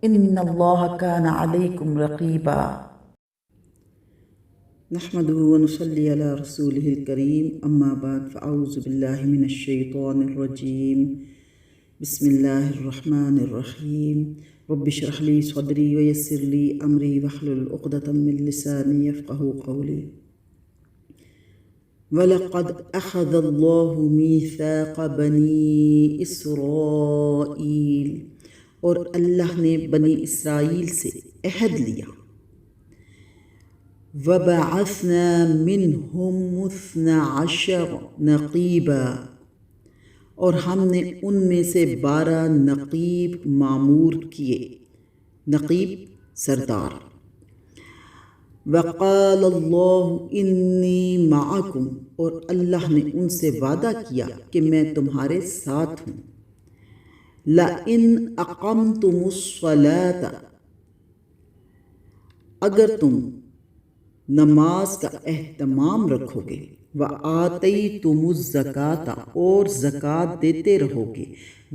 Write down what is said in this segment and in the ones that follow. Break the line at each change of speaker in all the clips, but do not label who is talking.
إن الله كان عليكم رقيبا.
نحمده ونصلي على رسوله الكريم أما بعد فأعوذ بالله من الشيطان الرجيم بسم الله الرحمن الرحيم رب اشرح لي صدري ويسر لي أمري واحلل عقدة من لساني يفقهوا قولي وَلَقَدْ أَخَذَ اللَّهُ مِيثَاقَ بَنِي إِسْرَائِيل اور اللہ نے بنی اسرائیل سے عہد لیا وَبَعَثْنَا مِنْهُمْ 12 نَقِيبًا اور ہم نے ان میں سے 12 نقیب معمور کیے، نقیب سردار۔ وَقَالَ اللَّهُ إِنِّي مَعَكُمْ اور اللہ نے ان سے وعدہ کیا کہ میں تمہارے ساتھ ہوں۔ لَئِنْ أَقَمْتُمُ الصَّلَاةَ اگر تم نماز کا اہتمام رکھو گے، وَآتَيْتُمُ الزَّكَاةَ اور زکوٰۃ دیتے رہو گے،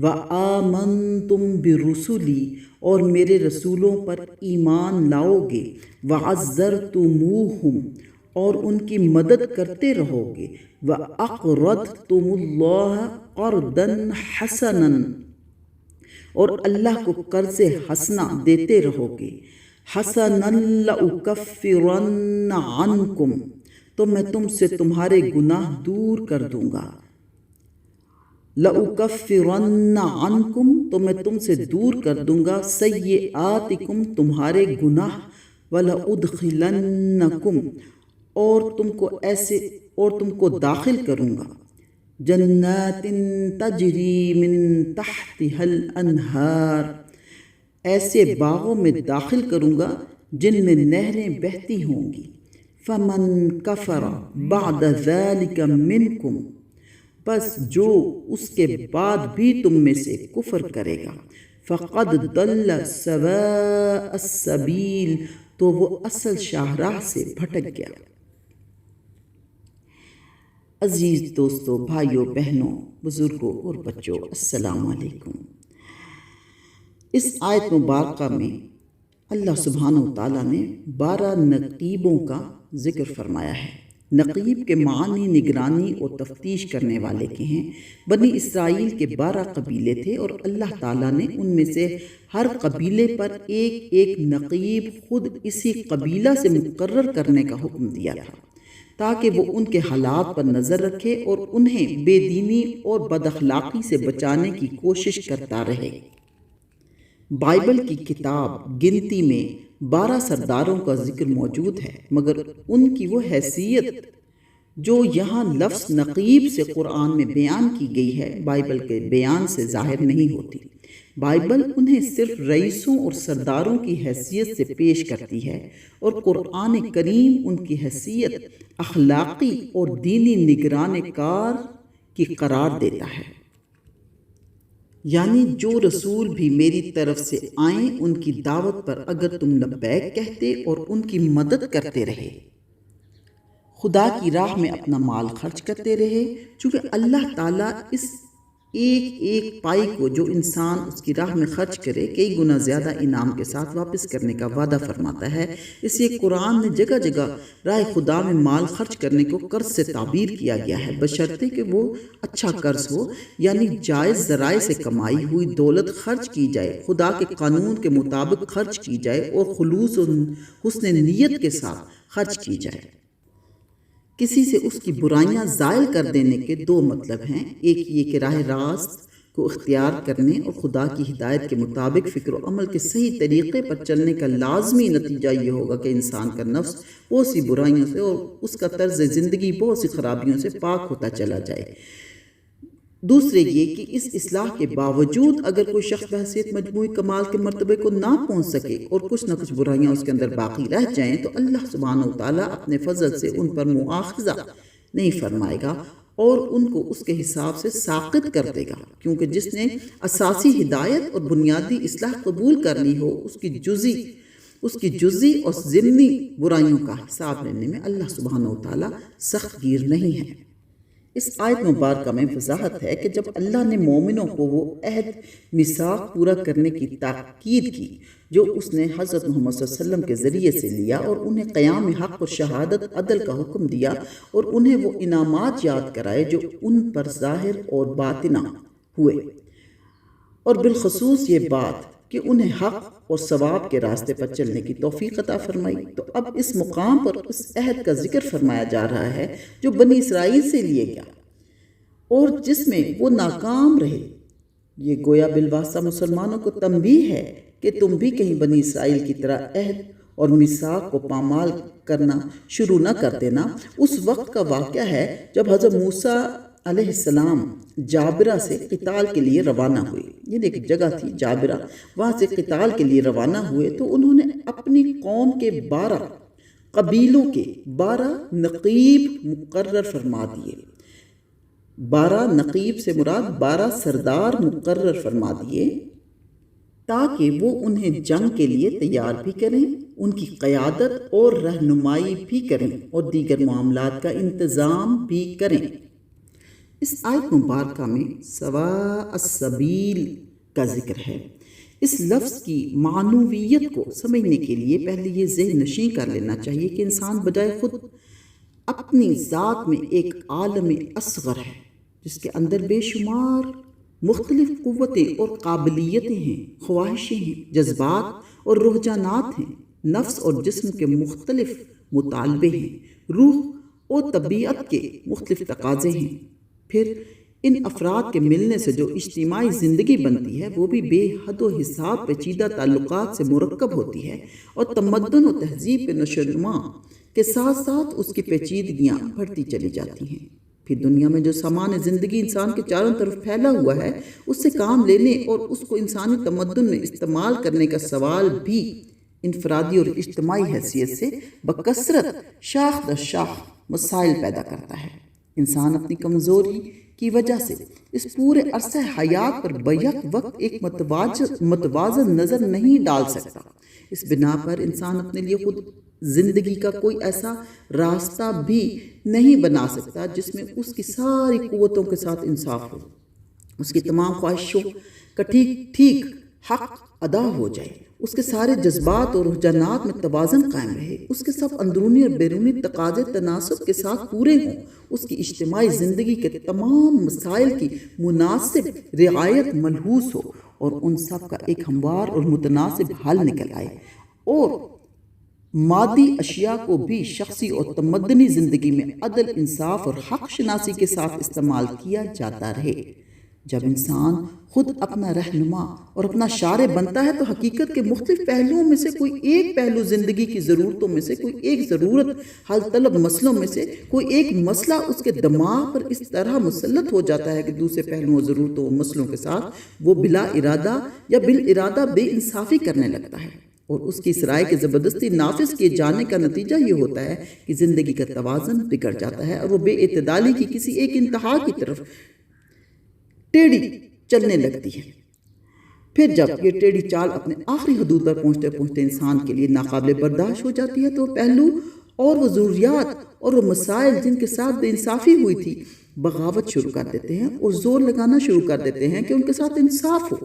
وَآمَنْتُمْ بِرُسُلِي اور میرے رسولوں پر ایمان لاؤ گے، وَعَزَّرْتُمُوهُمْ اور ان کی مدد کرتے رہو گے، وَأَقْرَضْتُمُ اللَّهَ قَرْضًا حَسَنًا اور اللہ کو قرض حسنہ دیتے رہو گے، حَسَنًا لَأُكَفِّرَنَّ عَنْكُمْ تو میں تم سے تمہارے گناہ دور کر دوں گا، لَأُكَفِّرَنَّ عَنْكُمْ تو میں تم سے دور کر دوں گا، سَيِّئَاتِكُمْ تمہارے گناہ، وَلَأُدْخِلَنَّكُمْ اور تم کو داخل کروں گا، جنات تجری من تحتها الانہار ایسے باغوں میں داخل کروں گا جن میں نہریں بہتی ہوں گی، فمن کفر بعد ذلک منکم بس جو اس کے بعد بھی تم میں سے کفر کرے گا، فقد ضل سواء السبیل تو وہ اصل شاہراہ سے بھٹک گیا۔ عزیز دوستو، بھائیوں، بہنوں، بزرگوں اور بچوں، السلام علیکم۔ اس آیت مبارکہ میں اللہ سبحانہ وتعالیٰ نے 12 نقیبوں کا ذکر فرمایا ہے۔ نقیب کے معنی نگرانی اور تفتیش کرنے والے کے ہیں۔ بنی اسرائیل کے 12 قبیلے تھے اور اللہ تعالیٰ نے ان میں سے ہر قبیلے پر ایک ایک نقیب خود اسی قبیلہ سے مقرر کرنے کا حکم دیا تھا تاکہ وہ ان کے حالات پر نظر رکھے اور انہیں بے دینی اور بد اخلاقی سے بچانے کی کوشش کرتا رہے۔ بائبل کی کتاب گنتی میں 12 سرداروں کا ذکر موجود ہے، مگر ان کی وہ حیثیت جو یہاں لفظ نقیب سے قرآن میں بیان کی گئی ہے، بائبل کے بیان سے ظاہر نہیں ہوتی۔ بائبل انہیں صرف رئیسوں اور سرداروں کی حیثیت سے پیش کرتی ہے اور قرآن کریم ان کی حیثیت اخلاقی اور دینی نگران کار کی قرار دیتا ہے، یعنی جو رسول بھی میری طرف سے آئیں ان کی دعوت پر اگر تم لبیک کہتے اور ان کی مدد کرتے رہے، خدا کی راہ میں اپنا مال خرچ کرتے رہے، چونکہ اللہ تعالیٰ اس ایک ایک پائی کو جو انسان اس کی راہ میں خرچ کرے کئی گنا زیادہ انعام کے ساتھ واپس کرنے کا وعدہ فرماتا ہے۔ اس لیے قرآن نے جگہ جگہ راہ خدا میں مال خرچ کرنے کو قرض سے تعبیر کیا گیا ہے، بشرطے کہ وہ اچھا قرض ہو، یعنی جائز ذرائع سے کمائی ہوئی دولت خرچ کی جائے، خدا کے قانون کے مطابق خرچ کی جائے اور خلوص و حسن نیت کے ساتھ خرچ کی جائے۔ کسی سے اس کی برائیاں زائل کر دینے کے 2 مطلب ہیں، ایک یہ کہ راہ راست کو اختیار کرنے اور خدا کی ہدایت کے مطابق فکر و عمل کے صحیح طریقے پر چلنے کا لازمی نتیجہ یہ ہوگا کہ انسان کا نفس بہت سی برائیوں سے اور اس کا طرز زندگی بہت سی خرابیوں سے پاک ہوتا چلا جائے۔ دوسرے یہ کہ اس اصلاح کے باوجود اگر کوئی شخص بحیثیت مجموعی کمال کے مرتبے کو نہ پہنچ سکے اور کچھ نہ کچھ برائیاں اس کے اندر باقی رہ جائیں تو اللہ سبحانہ وتعالیٰ اپنے فضل سے ان پر مؤاخذہ نہیں فرمائے گا اور ان کو اس کے حساب سے ساقط کر دے گا، کیونکہ جس نے اساسی ہدایت اور بنیادی اصلاح قبول کر لی ہو اس کی جزئی اور ضمنی برائیوں کا حساب لینے میں اللہ سبحانہ وتعالیٰ سخت گیر نہیں ہے۔ اس آیت مبارکہ میں وضاحت ہے کہ جب اللہ نے مومنوں کو وہ عہد میثاق پورا کرنے کی تاکید کی جو اس نے حضرت محمد صلی اللہ علیہ وسلم کے ذریعے سے لیا، اور انہیں قیام حق اور شہادت عدل کا حکم دیا، اور انہیں وہ انعامات یاد کرائے جو ان پر ظاہر اور باطنہ ہوئے، اور بالخصوص یہ بات کہ انہیں حق اور ثواب کے راستے پر چلنے کی توفیق عطا فرمائی، تو اب اس مقام پر اس عہد کا ذکر فرمایا جا رہا ہے جو بنی اسرائیل سے لیے گیا اور جس میں وہ ناکام رہے۔ یہ گویا بالواسطہ مسلمانوں کو تنبیہ ہے کہ تم بھی کہیں بنی اسرائیل کی طرح عہد اور میثاق کو پامال کرنا شروع نہ کر دینا۔ اس وقت کا واقعہ ہے جب حضرت موسیٰ علیہ السلام جابرہ سے قتال کے لیے روانہ ہوئے، یہ ایک جگہ تھی جابرہ، وہاں سے قتال کے لیے روانہ ہوئے، تو انہوں نے اپنی قوم کے 12 قبیلوں کے 12 نقیب مقرر فرما دیے۔ 12 نقیب سے مراد 12 سردار مقرر فرما دیے تاکہ وہ انہیں جنگ کے لیے تیار بھی کریں، ان کی قیادت اور رہنمائی بھی کریں اور دیگر معاملات کا انتظام بھی کریں۔ اس آیت مبارکہ میں سواء السبیل کا ذکر ہے۔ اس لفظ کی معنویت کو سمجھنے کے لیے پہلے یہ ذہن نشین کر لینا چاہیے کہ انسان بجائے خود اپنی ذات میں ایک عالم اصغر ہے جس کے اندر بے شمار مختلف قوتیں اور قابلیتیں ہیں، خواہشیں ہیں، جذبات اور رجحانات ہیں، نفس اور جسم کے مختلف مطالبے ہیں، روح اور طبیعت کے مختلف تقاضے ہیں۔ پھر ان افراد کے ملنے سے جو اجتماعی زندگی بنتی ہے وہ بھی بے حد و حساب پیچیدہ تعلقات سے مرکب ہوتی ہے، اور تمدن و تہذیب کے نشو و نما کے ساتھ ساتھ اس کی پیچیدگیاں بڑھتی چلی جاتی ہیں۔ پھر دنیا میں جو سامان زندگی انسان کے چاروں طرف پھیلا ہوا ہے، اس سے کام لینے اور اس کو انسانی تمدن میں استعمال کرنے کا سوال بھی انفرادی اور اجتماعی حیثیت سے بکثرت شاخ در شاخ مسائل پیدا کرتا ہے۔ انسان اپنی کمزوری کی وجہ سے اس پورے عرصہ حیات پر بیک وقت ایک متوازن نظر نہیں ڈال سکتا۔ اس بنا پر انسان اپنے لیے خود زندگی کا کوئی ایسا راستہ بھی نہیں بنا سکتا جس میں اس کی ساری قوتوں کے ساتھ انصاف ہو، اس کی تمام خواہشوں کا ٹھیک حق ادا ہو جائے، اس کے سارے جذبات اور رجحانات میں توازن قائم رہے، اس کے سب اندرونی اور بیرونی تقاضے تناسب کے ساتھ پورے ہوں، اس کی اجتماعی زندگی کے تمام مسائل کی مناسب رعایت ملحوظ ہو اور ان سب کا ایک ہموار اور متناسب حل نکل آئے، اور مادی اشیاء کو بھی شخصی اور تمدنی زندگی میں عدل، انصاف اور حق شناسی کے ساتھ استعمال کیا جاتا رہے۔ جب انسان خود اپنا رہنما اور اپنا شارع بنتا ہے تو حقیقت کے مختلف پہلوؤں میں سے کوئی ایک پہلو، زندگی کی ضرورتوں میں سے کوئی ایک ضرورت، حل طلب مسئلوں میں سے کوئی ایک مسئلہ اس کے دماغ پر اس طرح مسلط ہو جاتا ہے کہ دوسرے پہلوؤں، ضرورتوں اور مسئلوں کے ساتھ وہ بلا ارادہ یا بالارادہ بے انصافی کرنے لگتا ہے، اور اس کی اس رائے کے زبردستی نافذ کیے جانے کا نتیجہ یہ ہوتا ہے کہ زندگی کا توازن بگڑ جاتا ہے اور وہ بے اعتدالی کی کسی ایک انتہا کی طرف ٹیڑھی چلنے لگتی ہے۔ پھر جب یہ ٹیڑھی چال اپنے آخری حدود پر پہنچتے پہنچتے انسان کے لیے ناقابل برداشت ہو جاتی ہے، تو وہ پہلو اور وہ ضروریات اور وہ مسائل جن کے ساتھ بے انصافی ہوئی تھی بغاوت شروع کر دیتے ہیں اور زور لگانا شروع کر دیتے ہیں کہ ان کے ساتھ انصاف ہو،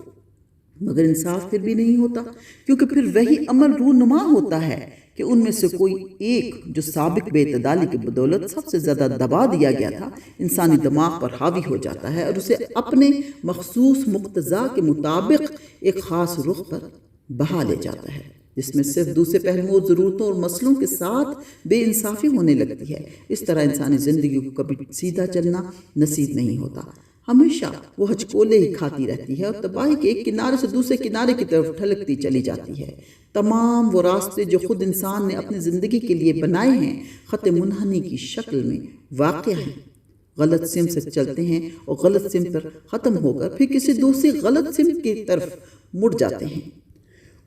مگر انصاف پھر بھی نہیں ہوتا، کیونکہ پھر وہی عمل رونما ہوتا ہے کہ ان میں سے کوئی ایک جو سابق بے اعتدالی کی بدولت سب سے زیادہ دبا دیا گیا تھا، انسانی دماغ پر حاوی ہو جاتا ہے اور اسے اپنے مخصوص مقتضا کے مطابق ایک خاص رخ پر بہا لے جاتا ہے، جس میں صرف دوسرے پہلوؤں اور ضرورتوں اور مسئلوں کے ساتھ بے انصافی ہونے لگتی ہے۔ اس طرح انسانی زندگی کو کبھی سیدھا چلنا نصیب نہیں ہوتا، ہمیشہ وہ ہچکولے ہی کھاتی رہتی ہے اور تباہی کے ایک کنارے سے دوسرے کنارے کی طرف ڈھلکتی چلی جاتی ہے۔ تمام وہ راستے جو خود انسان نے اپنی زندگی کے لیے بنائے ہیں خط منحنی کی شکل میں واقع ہیں، غلط سمت سے چلتے ہیں اور غلط سمت پر ختم ہو کر پھر کسی دوسری غلط سمت کی طرف مڑ جاتے ہیں۔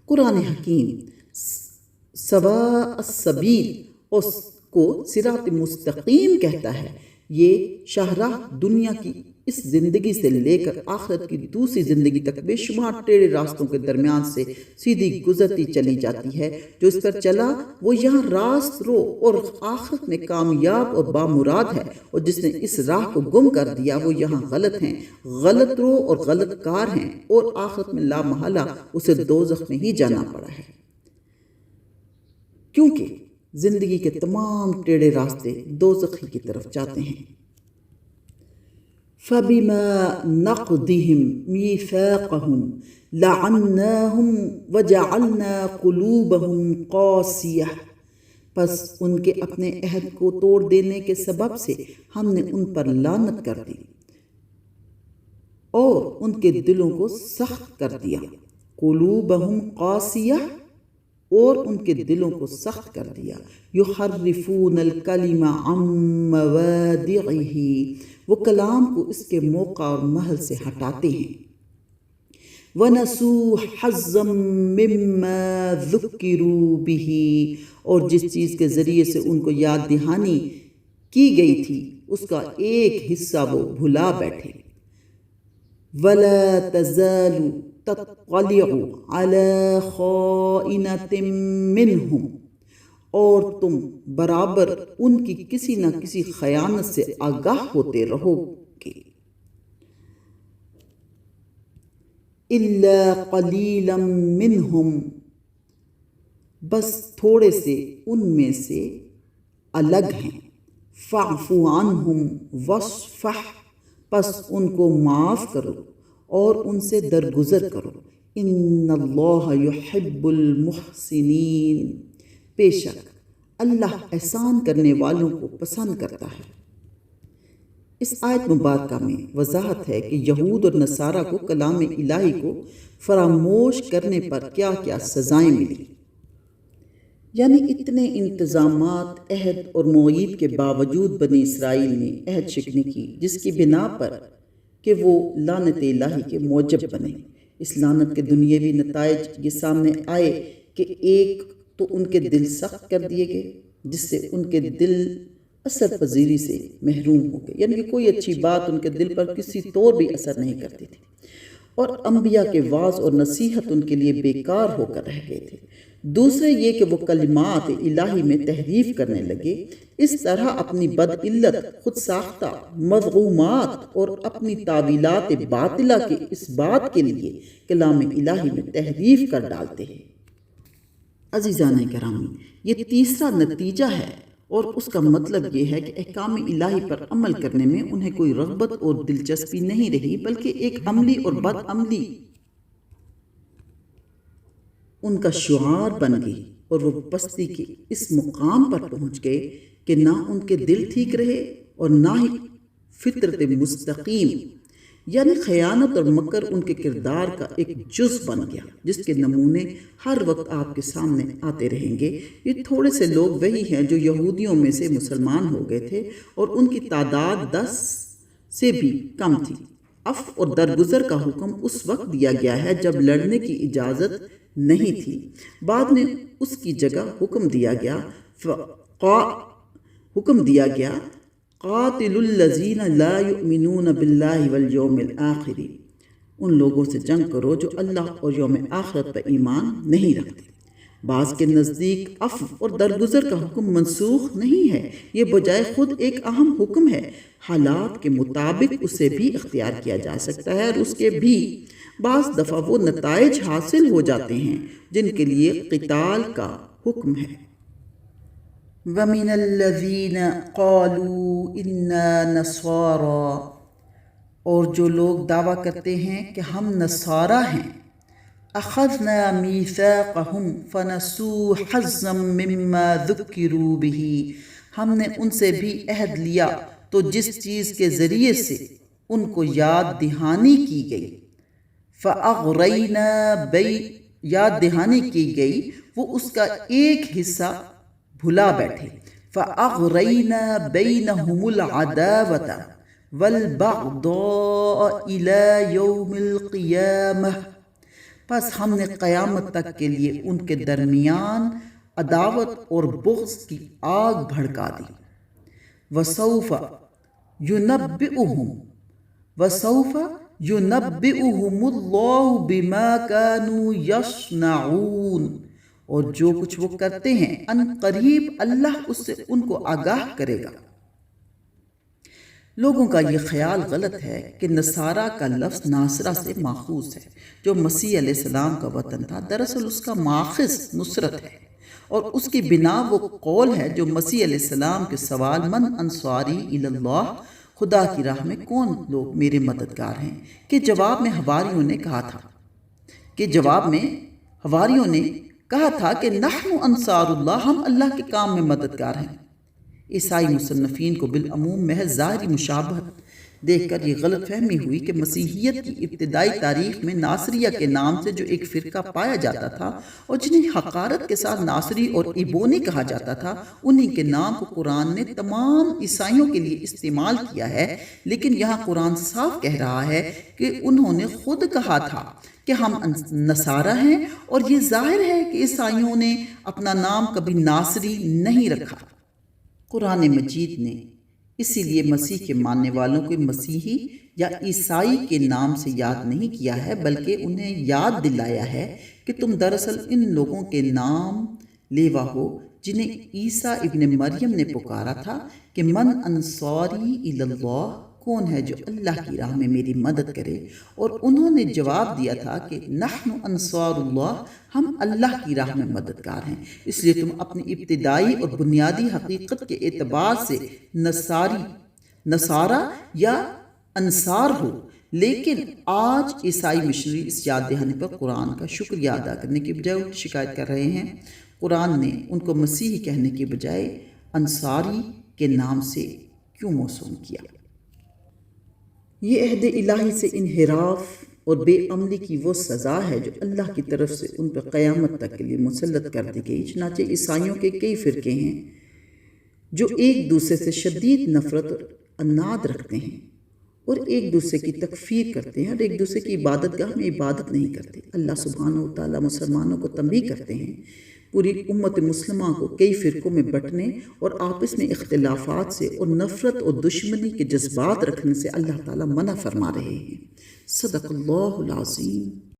قرآن حکیم سواء السبیل کو صراط مستقیم کہتا ہے۔ یہ شاہراہ دنیا کی اس زندگی سے لے کر آخرت کی دوسری زندگی تک بے شمار ٹیڑھے راستوں کے درمیان سے سیدھی گزرتی چلی جاتی ہے۔ جو اس پر چلا وہ یہاں راست رو اور آخرت میں کامیاب اور بامراد ہے، اور جس نے اس راہ کو گم کر دیا وہ یہاں غلط ہیں، غلط رو اور غلط کار ہیں، اور آخرت میں لا محالہ اسے دوزخ میں ہی جانا پڑا ہے، کیونکہ زندگی کے تمام ٹیڑھے راستے دوزخ ہی کی طرف جاتے ہیں۔ فَبِمَا نَقْضِهِمْ مِيثَاقَهُمْ لَعَنَّاهُمْ وَجَعَلْنَا قُلُوبَهُمْ قَاسِيَةً، پس ان کے اپنے عہد کو توڑ دینے کے سبب سے ہم نے ان پر لعنت کر دی اور ان کے دلوں کو سخت کر دیا۔ قُلُوبَهُمْ قَاسِيَةً، اور ان کے دلوں کو سخت کر دیا۔ یحرفون الکلم عن مواضعہ، وہ کلام کو اس کے موقع اور محل سے ہٹاتے ہیں۔ وَنَسُوا حَظًّا مِّمَّا ذُكِّرُوا بِهِ، اور جس چیز کے ذریعے سے ان کو یاد دہانی کی گئی تھی اس کا ایک حصہ وہ بھلا بیٹھے۔ وَلَا تَزَالُ تَطَّلِعُ عَلَى خَائِنَةٍ مِّنْهُمْ، اور تم برابر ان کی کسی نہ کسی خیانت سے آگاہ ہوتے رہو گے۔ إِلَّا قَلِيلًا مِّنْهُمْ، بس تھوڑے سے ان میں سے الگ ہیں۔ فَاعْفُ عَنْهُمْ وَاصْفَحْ، پس ان کو معاف کرو اور ان سے درگزر کرو۔ ان اللہ یحب المحسنین، بے شک اللہ احسان کرنے والوں کو پسند کرتا ہے۔ اس آیت مبارکہ میں وضاحت ہے کہ یہود اور نصارہ کو کلام الہی کو فراموش کرنے پر کیا کیا سزائیں ملی، یعنی اتنے انتظامات، عہد اور مواعید کے باوجود بنی اسرائیل نے عہد شکنی کی، جس کی بنا پر کہ وہ لعنت الہی کے موجب بنے۔ اس لعنت کے دنیاوی نتائج یہ سامنے آئے کہ ایک تو ان کے دل سخت کر دیے گئے، جس سے ان کے دل اثر پذیری سے محروم ہو گئے، یعنی کہ کوئی اچھی بات ان کے دل پر کسی طور بھی اثر نہیں کرتی تھی، اور انبیاء کے وعظ اور نصیحت ان کے لیے بیکار ہو کر رہ گئے تھے۔ دوسرے یہ کہ وہ کلمات الہی میں تحریف کرنے لگے، اس طرح اپنی بدعلت، خود ساختہ مضغومات اور اپنی تعویلات باطلہ کے اس بات کے لیے کلام الہی میں تحریف کر ڈالتے ہیں۔ عزیزان گرامی، یہ تیسرا نتیجہ ہے، اور اس کا مطلب یہ ہے کہ احکام الہی پر عمل کرنے میں انہیں کوئی رغبت اور دلچسپی نہیں رہی، بلکہ ایک عملی اور بد عملی ان کا شعار بن گئی، اور وہ پستی کے اس مقام پر پہنچ گئے کہ نہ ان کے دل ٹھیک رہے اور نہ ہی فطرت مستقیم، یعنی خیانت اور مکر ان کے کردار کا ایک جز بن گیا، جس کے نمونے ہر وقت آپ کے سامنے آتے رہیں گے۔ یہ تھوڑے سے لوگ وہی ہیں جو یہودیوں میں سے مسلمان ہو گئے تھے، اور ان کی تعداد 10 سے بھی کم تھی۔ عفو اور درگزر کا حکم اس وقت دیا گیا ہے جب لڑنے کی اجازت نہیں تھی، بعد میں اس کی جگہ حکم دیا گیا قاتل الذین لا یؤمنون باللہ والیوم الآخر، ان لوگوں سے جنگ کرو جو اللہ اور یوم آخرت پر ایمان نہیں رکھتے۔ بعض کے نزدیک عفو اور درگزر کا حکم منسوخ نہیں ہے، یہ بجائے خود ایک اہم حکم ہے، حالات کے مطابق اسے بھی اختیار کیا جا سکتا ہے، اور اس کے بھی بعض دفعہ وہ نتائج حاصل ہو جاتے ہیں جن کے لیے قتال کا حکم ہے۔ وَمِنَ الَّذِينَ قَالُوا إِنَّا نَصَارَى، اور جو لوگ دعویٰ کرتے ہیں کہ ہم نصارہ ہیں، أَخَذْنَا مِيثَاقَهُمْ فَنَسُوا حَظًّا مِّمَّا ذُكِّرُوا بِهِ، ہم نے ان سے بھی عہد لیا تو جس چیز کے ذریعے سے ان کو یاد دہانی کی گئی، فَأَغْرَيْنَا یاد دہانی کی گئی وہ اس کا ایک حصہ بھلا بیٹھے۔ فَأَغْرَيْنَا بَيْنَهُمُ الْعَدَاوَةَ وَالْبَغْضَاءَ إِلَى يَوْمِ الْقِيَامَةِ، پس ہم نے قیامت تک کے لیے ان کے درمیان عداوت اور بغض کی آگ بھڑکا دی۔ وَسَوْفَ يُنَبِّئُهُمْ، وَسَوْفَ يُنَبِّئُهُمُ اللَّهُ بِمَا كَانُوا يَصْنَعُونَ، اور جو کچھ وہ کرتے ہیں ان قریب اللہ اس سے ان کو آگاہ کرے گا۔ لوگوں کا یہ خیال غلط ہے کہ نصارہ کا لفظ ناصرہ سے ماخوذ ہے جو مسیح علیہ السلام کا وطن تھا۔ دراصل اس کا ماخذ نصرت ہے، اور اس کی بنا وہ قول ہے جو مسیح علیہ السلام کے سوال من انصاری الی اللہ، خدا کی راہ میں کون لوگ میرے مددگار ہیں، کے جواب میں حواریوں نے کہا تھا کہ نحن انصار اللہ، ہم اللہ کے کام میں مددگار ہیں۔ عیسائی مصنفین کو بالعموم محض ظاہری مشابہت دیکھ کر یہ غلط فہمی ہوئی کہ مسیحیت کی ابتدائی تاریخ میں ناصریہ کے نام سے جو ایک فرقہ پایا جاتا تھا اور جنہیں حقارت کے ساتھ ناصری اور ایبونی کہا جاتا تھا، انہی کے نام کو قرآن نے تمام عیسائیوں کے لیے استعمال کیا ہے، لیکن یہاں قرآن صاف کہہ رہا ہے کہ انہوں نے خود کہا تھا کہ ہم نصارہ ہیں، اور یہ ظاہر ہے کہ عیسائیوں نے اپنا نام کبھی ناصری نہیں رکھا۔ قرآن مجید نے اسی لیے مسیح کے ماننے والوں کو مسیحی یا عیسائی کے نام سے یاد نہیں کیا ہے، بلکہ انہیں یاد دلایا ہے کہ تم دراصل ان لوگوں کے نام لیوا ہو جنہیں عیسیٰ ابن مریم نے پکارا تھا کہ من انصاری الی اللہ، کون ہے جو اللہ کی راہ میں میری مدد کرے، اور انہوں نے جواب دیا تھا کہ نحن انصار اللہ، ہم اللہ کی راہ میں مددگار ہیں۔ اس لیے تم اپنی ابتدائی اور بنیادی حقیقت کے اعتبار سے نصارہ یا انصار ہو، لیکن آج عیسائی مشنری اس یاد دہانی پر قرآن کا شکریہ ادا کرنے کے بجائے الٹی شکایت کر رہے ہیں۔ قرآن نے ان کو مسیحی کہنے کے بجائے انصاری کے نام سے کیوں موسوم کیا؟ یہ عہد الہی سے انحراف اور بے عملی کی وہ سزا ہے جو اللہ کی طرف سے ان پر قیامت تک کے لیے مسلط کر دی گئی۔ چنانچہ عیسائیوں کے کئی فرقے ہیں جو ایک دوسرے سے شدید نفرت اور عناد رکھتے ہیں، اور ایک دوسرے کی تکفیر کرتے ہیں، اور ایک دوسرے کی عبادت گاہ میں عبادت نہیں کرتے۔ اللہ سبحانہ و تعالیٰ مسلمانوں کو تنبیہ کرتے ہیں پوری امت مسلمہ کو کئی فرقوں میں بٹنے اور آپس میں اختلافات سے اور نفرت اور دشمنی کے جذبات رکھنے سے اللہ تعالیٰ منع فرما رہے ہیں۔ صدق اللہ العظیم۔